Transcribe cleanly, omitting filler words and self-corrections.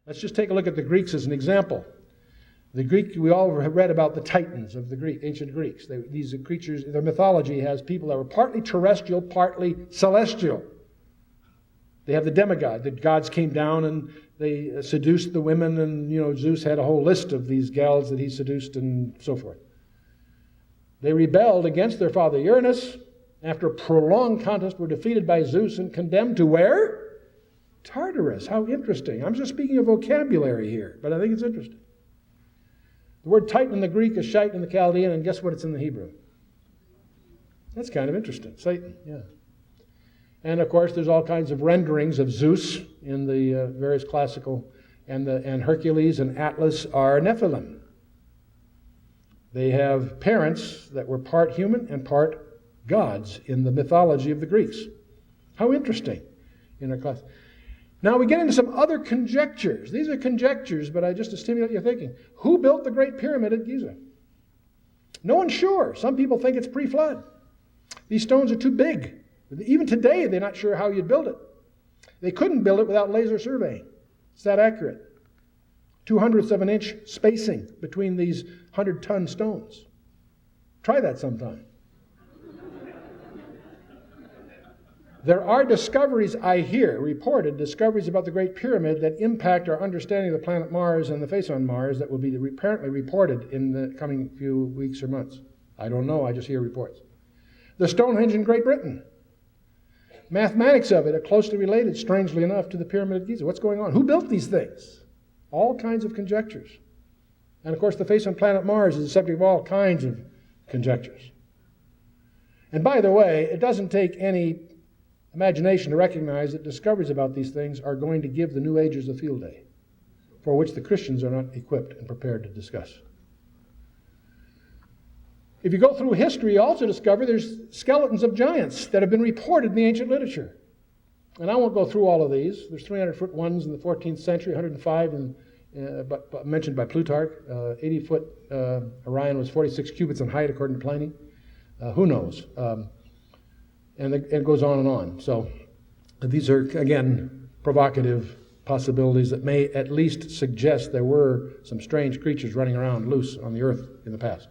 Let's just take a look at the Greeks as an example. The Greek, we all have read about the Titans of the ancient Greeks. These creatures, their mythology has people that were partly terrestrial, partly celestial. They have the demigod. The gods came down and they seduced the women, and Zeus had a whole list of these gals that he seduced and so forth. They rebelled against their father Uranus. After a prolonged contest, were defeated by Zeus and condemned to where? Tartarus. How interesting. I'm just speaking of vocabulary here, but I think it's interesting. The word Titan in the Greek is Shite in the Chaldean, and guess what it's in the Hebrew? That's kind of interesting. Satan, yeah. And of course, there's all kinds of renderings of Zeus in the various classical, and Hercules and Atlas are Nephilim. They have parents that were part human and part gods in the mythology of the Greeks. How interesting in our class. Now we get into some other conjectures. These are conjectures, but just to stimulate your thinking. Who built the Great Pyramid at Giza? No one's sure. Some people think it's pre-flood. These stones are too big. Even today, they're not sure how you'd build it. They couldn't build it without laser surveying. It's that accurate. 0.02 of an inch spacing between these 100-ton stones. Try that sometime. There are discoveries, I hear, reported discoveries about the Great Pyramid that impact our understanding of the planet Mars and the face on Mars that will be apparently reported in the coming few weeks or months. I don't know, I just hear reports. The Stonehenge in Great Britain. Mathematics of it are closely related, strangely enough, to the Pyramid of Giza. What's going on? Who built these things? All kinds of conjectures. And of course, the face on planet Mars is the subject of all kinds of conjectures. And by the way, it doesn't take any imagination to recognize that discoveries about these things are going to give the New Agers a field day, for which the Christians are not equipped and prepared to discuss. If you go through history, you also discover there's skeletons of giants that have been reported in the ancient literature. And I won't go through all of these. There's 300-foot ones in the 14th century, 105 mentioned by Plutarch. 80-foot Orion was 46 cubits in height, according to Pliny. Who knows? And it goes on and on. So these are, again, provocative possibilities that may at least suggest there were some strange creatures running around loose on the earth in the past.